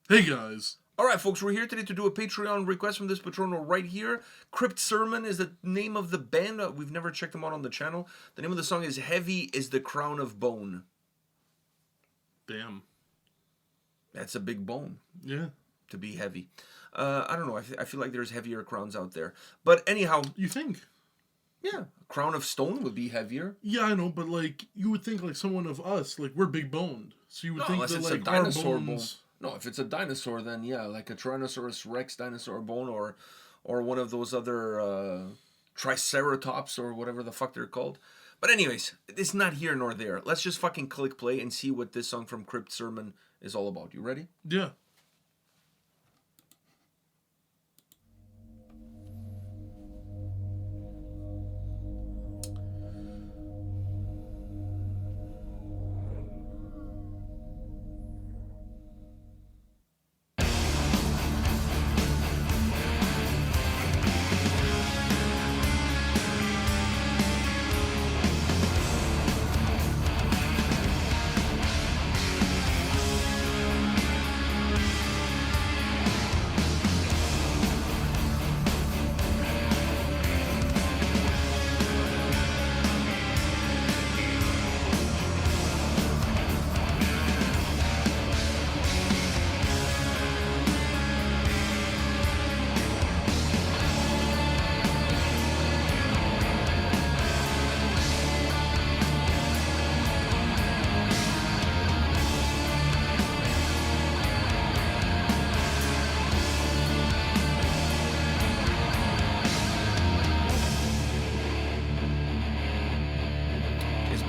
Hey guys. Alright folks, we're here today to do a Patreon request from this patrono right here. Crypt Sermon is the name of the band. We've never checked them out on the channel. The name of the song is Heavy is the Crown of Bone. Damn. That's a big bone. Yeah. To be heavy. I don't know, I feel like there's heavier crowns out there. But anyhow... You think? Yeah, a crown of stone would be heavier. Yeah, I know, but like, you would think like someone of us, like we're big boned. So you would think unless that it's like a dinosaur our bones... bone. No, if it's a dinosaur, then yeah, like a Tyrannosaurus Rex dinosaur bone, or one of those other Triceratops or whatever the fuck they're called. But anyways, it's not here nor there. Let's just fucking click play and see what this song from Crypt Sermon is all about. You ready? Yeah.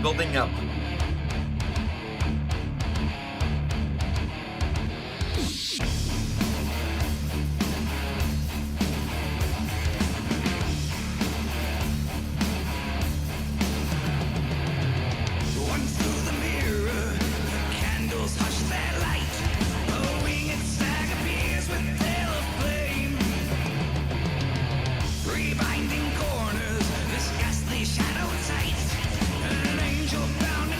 Building up. Binding corners, this ghastly shadow tight. An angel bound in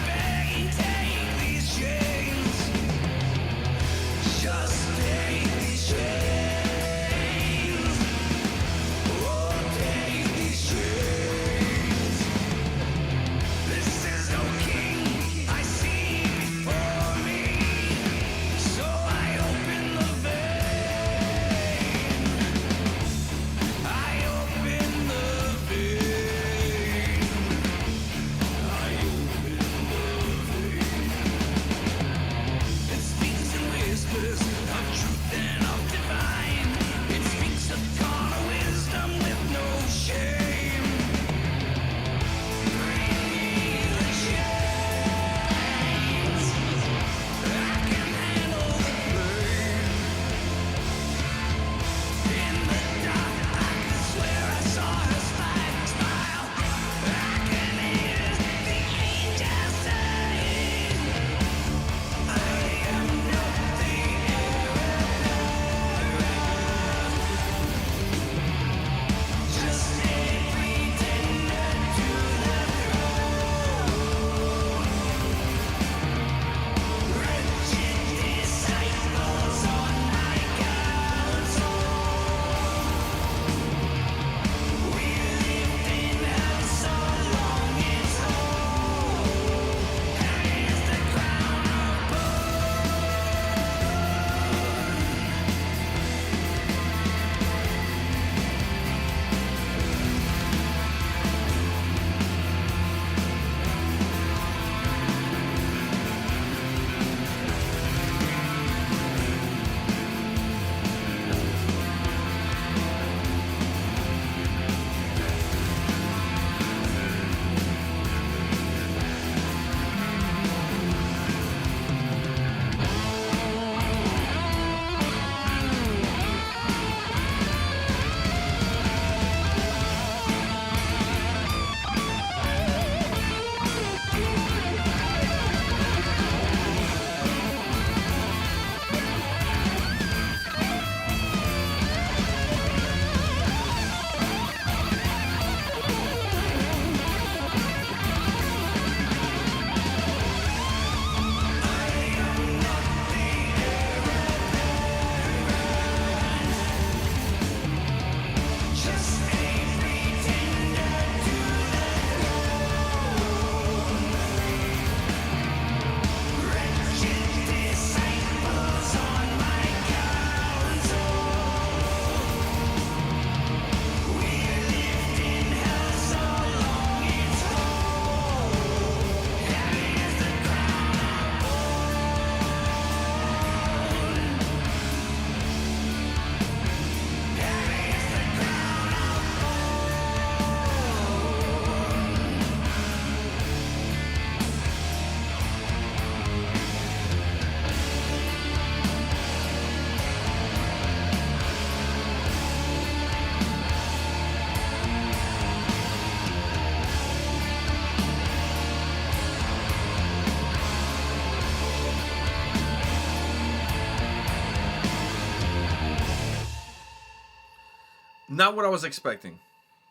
Not what I was expecting,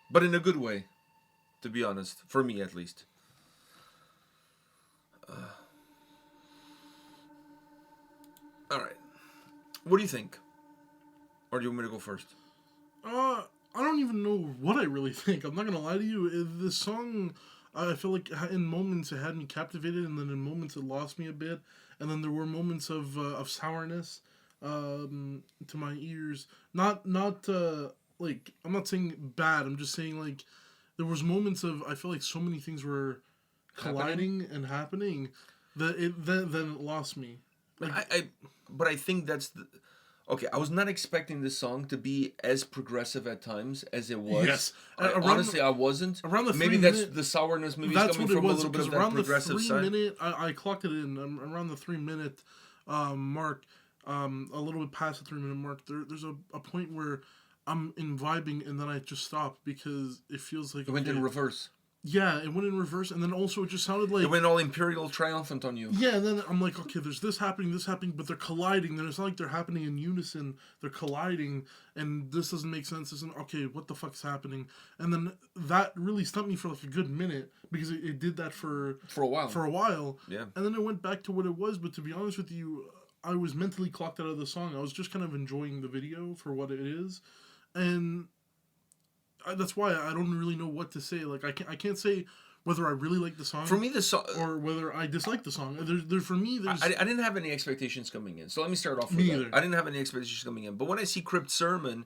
but in a good way, to be honest, for me at least. All right, what do you think? Or do you want me to go first? I don't even know what I really think. I'm not gonna lie to you. The song, I feel like in moments it had me captivated, and then in moments it lost me a bit, and then there were moments of sourness, to my ears. Not like, I'm not saying bad. I'm just saying like there was moments of, I feel like so many things were colliding and happening that then it lost me. Like, But I think that's the. Okay, I was not expecting this song to be as progressive at times as it was. Yes. Honestly, I wasn't. Around the maybe 3 that's minute, the sourness. Maybe that's it's coming what it from a was, little bit of because that around the progressive 3 side. minute, I clocked it in around the 3 minute mark, a little bit past the 3 minute mark. There's a point where I'm in vibing, and then I just stop because it feels like It went in reverse. Yeah, it went in reverse, and then also it just sounded like It went all imperial triumphant on you. yeah. And then I'm like, okay, there's this happening, but they're colliding. Then it's not like they're happening in unison. They're colliding, and this doesn't make sense. This isn't okay. What the fuck's happening? And then that really stumped me for like a good minute because it did that for a while. For a while, Yeah. And then it went back to what it was. But to be honest with you, I was mentally clocked out of the song. I was just kind of enjoying the video for what it is, and that's why I don't really know what to say. Like I can't say whether I really like the song. For me, the song, or whether I dislike the song. For me, there's. I didn't have any expectations coming in. So let me start off with Me that. either. I didn't have any expectations coming in. But when I see Crypt Sermon,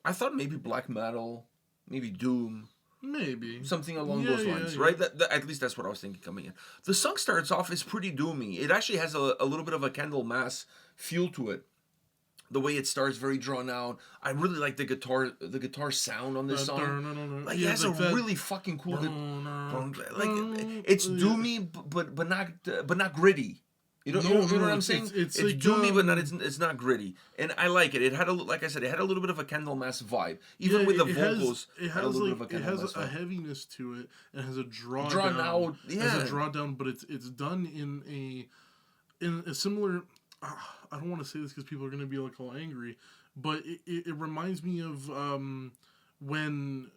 I thought maybe black metal, maybe doom, Maybe something along those lines, right? That at least that's what I was thinking coming in. The song starts off as pretty doomy. It actually has a little bit of a Candlemas feel to it. The way it starts, very drawn out. I really like the guitar sound on this song. Like, it has a really fucking cool. Like, it's doomy, but not gritty. You know what I'm saying? It's like, doomy, but it's not gritty, and I like it. It had like I said, it had a little bit of a Candlemas vibe, even with the vocals. It has a heaviness to it. It has a drawn out. Yeah, it has a drawdown, but it's done in a similar. I don't want to say this because people are going to be like all angry, but it reminds me of when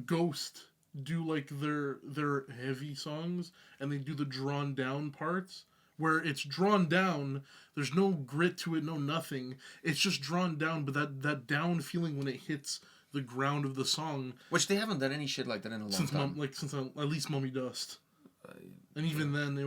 Ghost do like their heavy songs, and they do the drawn down parts where it's drawn down. There's no grit to it, no nothing. It's just drawn down, but that down feeling when it hits the ground of the song. Which they haven't done any shit like that in a long time. Since at least Mummy Dust. And even then, they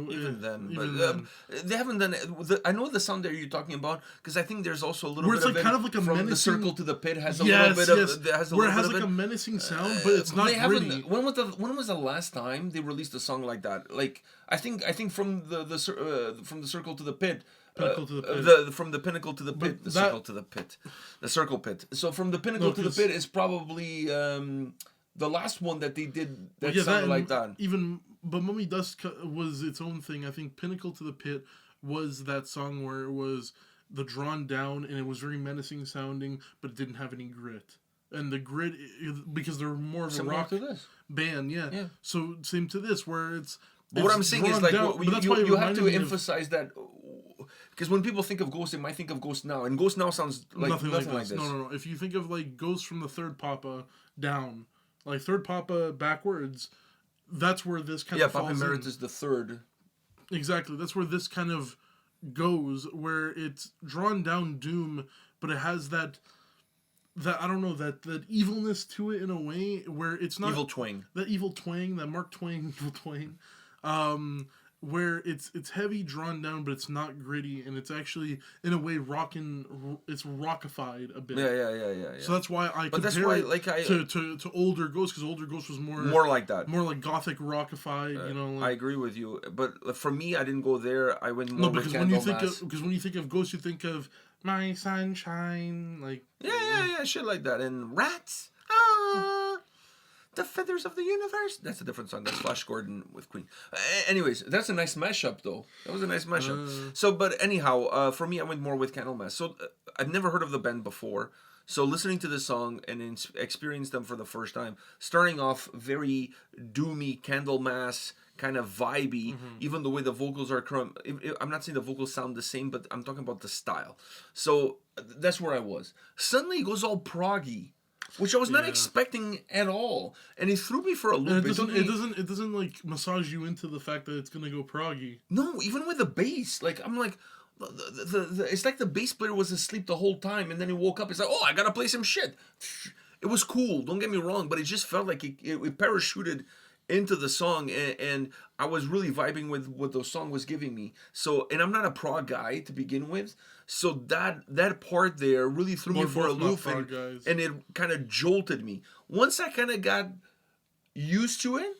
haven't done it. I know the sound that you're talking about because I think there's also a little where bit it's like of kind of like a from menacing, the circle to the pit has a little bit of where it has like a menacing sound, but it's not gritty. When was the last time they released a song like that? Like I think from the circle to the pit. From the pinnacle to the pit, circle to the pit, the circle pit. So from the pinnacle to the pit is probably the last one that they did that sounded like that. But Mummy Dust was its own thing. I think Pinnacle to the Pit was that song where it was the drawn down and it was very menacing sounding, but it didn't have any grit. And the grit, because they're more of a rock band, yeah. So same to this, where it's. But what I'm saying is like you have to emphasize that. Because when people think of Ghost, they might think of Ghost Now, and Ghost Now sounds like nothing like this. No. If you think of like Ghost from the third Papa down, like third Papa backwards. That's where this kind of falls in. Papa Emeritus the third. Exactly. That's where this kind of goes, where it's drawn down doom, but it has that I don't know, that evilness to it in a way where it's not evil twang. That evil twang, that Mark Twain evil twang. Where it's heavy, drawn down, but it's not gritty, and it's actually in a way it's rockified a bit. Yeah. So that's why I compare it to older Ghost, because older Ghost was more like that, more like gothic rockified. I agree with you, but for me, I didn't go there. I went more with Candlemas. Because when you think of Ghost, you think of My Sunshine, like shit like that, and Rats. The Feathers of the Universe. That's a different song. That's Flash Gordon with Queen. Anyways, that's a nice mashup, though. That was a nice mashup. But anyhow, for me, I went more with Candlemas. So I've never heard of the band before. So listening to this song and experience them for the first time, starting off very doomy Candlemas, kind of vibey, even the way the vocals are. I'm not saying the vocals sound the same, but I'm talking about the style. So that's where I was. Suddenly it goes all proggy. which I was not Yeah. expecting at all, and it threw me for a And loop. it doesn't like massage you into the fact that it's gonna go proggy. No, even with the bass, like I'm like, it's like the bass player was asleep the whole time, and then he woke up. He's like, oh, I gotta play some shit. It was cool. Don't get me wrong, but it just felt like it parachuted into the song, and I was really vibing with what the song was giving me. So, and I'm not a prog guy to begin with, so that part there really threw me We're for a both not loop, prog guys. and it kind of jolted me. Once I kind of got used to it,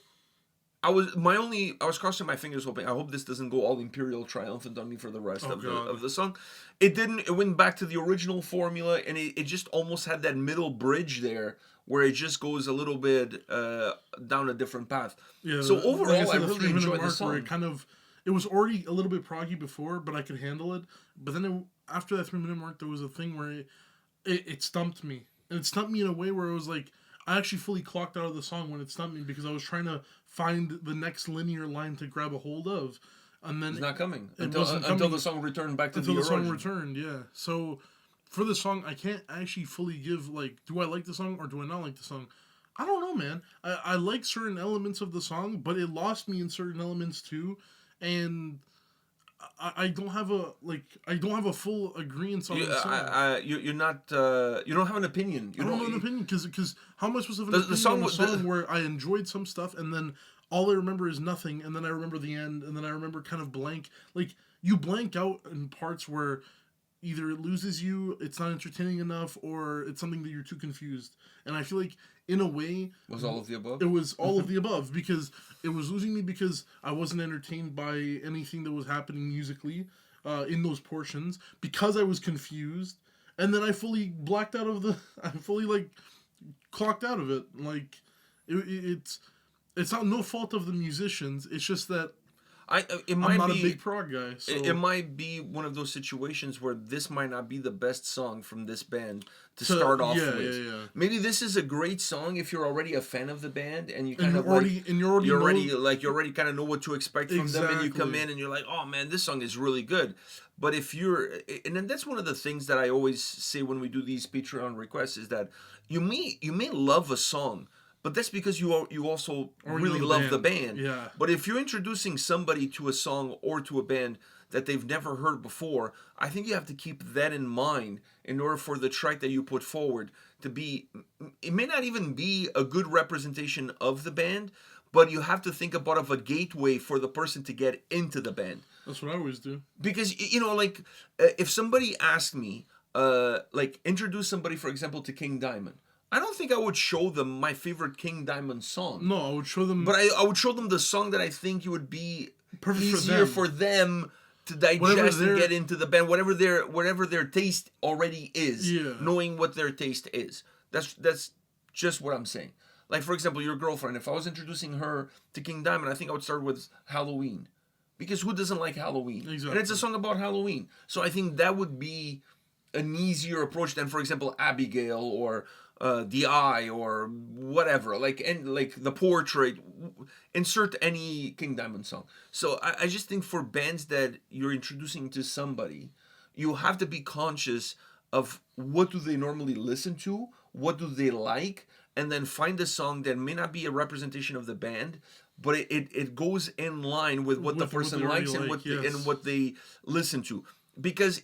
I was crossing my fingers hoping I hope this doesn't go all Imperial Triumphant on me for the rest Oh, of God. the song. It didn't. It went back to the original formula, and it just almost had that middle bridge there where it just goes a little bit down a different path. Yeah. So like overall, I the really 3 minute enjoyed the mark where song. it was already a little bit proggy before, but I could handle it. But then after that 3 minute mark, there was a thing where it stumped me, and it stumped me in a way where it was like I actually fully clocked out of the song when it stumped me because I was trying to find the next linear line to grab a hold of, and then It's not coming it until wasn't until coming the song returned back to until the the song origin. returned. Yeah, so for the song, I can't actually fully give like, do I like the song or do I not like the song? I don't know, man. I like certain elements of the song, but it lost me in certain elements too, and I don't have a full agreement on the song. You're not you don't have an opinion. You I don't know an don't. opinion because how am I supposed to have The an opinion song on a was song where I enjoyed some stuff and then all I remember is nothing and then I remember the end and then I remember kind of blank. Like you blank out in parts where either it loses you, it's not entertaining enough, or it's something that you're too confused. And I feel like in a way Was all of the above? it was all of the above because it was losing me because I wasn't entertained by anything that was happening musically in those portions because I was confused, and then I fully blacked out of the. I fully like clocked out of it. Like it's not no fault of the musicians. It's just that It I'm might not be a big prog guy. So it might be one of those situations where this might not be the best song from this band to So, start off yeah, with. yeah, yeah. Maybe this is a great song if you're already a fan of the band and you and kind you of already like and you already know, you already kind of know what to expect from them, and you come Exactly. in and you're like, oh man, this song is really good. But if you're, and then that's one of the things that I always say when we do these Patreon requests is that you may love a song, but that's because you also Or you really know the love the band. band. Yeah. But if you're introducing somebody to a song or to a band that they've never heard before, I think you have to keep that in mind in order for the track that you put forward to be. It may not even be a good representation of the band, but you have to think about of a gateway for the person to get into the band. That's what I always do. Because like if somebody asked me, like introduce somebody, for example, to King Diamond, I don't think I would show them my favorite King Diamond song. No, I would show them. But I would show them the song that I think it would be Perfect for easier them. for them to Whatever digest and their- get into the band, whatever their taste already is. Yeah. Knowing what their taste is. That's just what I'm saying. Like for example, your girlfriend. If I was introducing her to King Diamond, I think I would start with Halloween, because who doesn't like Halloween? Exactly. And it's a song about Halloween. So I think that would be an easier approach than, for example, Abigail or The Eye or whatever. Like The Portrait. Insert any King Diamond song. So I just think for bands that you're introducing to somebody, you have to be conscious of what do they normally listen to, what do they like, and then find a song that may not be a representation of the band, but it goes in line with what the With what person they already likes and like, and what they listen to. Because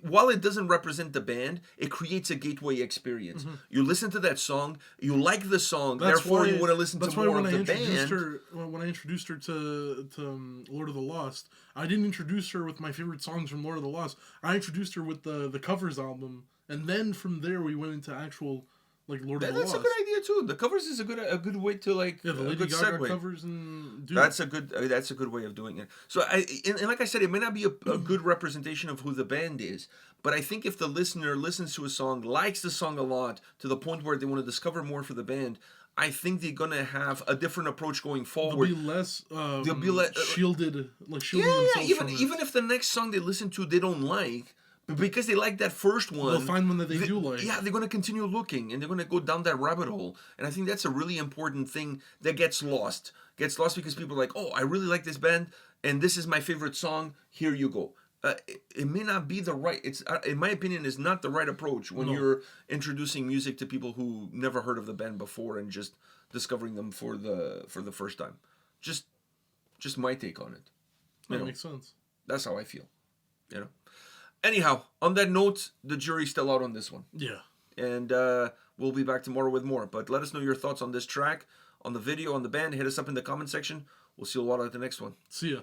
while it doesn't represent the band, it creates a gateway experience. You listen to that song, you like the song, therefore you want to listen to more of the band. When I introduced her to Lord of the Lost, I didn't introduce her with my favorite songs from Lord of the Lost. I introduced her with the covers album, and then from there we went into actual like Lord of the That's Lost. a good idea too. The covers is a good way to like Yeah, the a Lady good Gaga segue. covers and dude, That's a good way of doing it. So and like I said, it may not be a good representation of who the band is, but I think if the listener listens to a song, likes the song a lot to the point where they want to discover more for the band, I think they're gonna have a different approach going forward. they'll be less shielded, like Yeah, shielding yeah. themselves Even from even it. if the next song they listen to they don't like, but because they like that first one, They'll find one that they do like. Yeah, they're going to continue looking and they're going to go down that rabbit hole. And I think that's a really important thing that gets lost. Gets lost because people are like, oh, I really like this band and this is my favorite song. Here you go. it may not be the right. It's in my opinion is not the right approach when No. you're introducing music to people who never heard of the band before and just discovering them for the first time. Just my take on it. You That know, makes sense. that's how I feel. You know. Anyhow, on that note, the jury's still out on this one. Yeah. And we'll be back tomorrow with more. But let us know your thoughts on this track, on the video, on the band. Hit us up in the comment section. We'll see you all at the next one. See ya.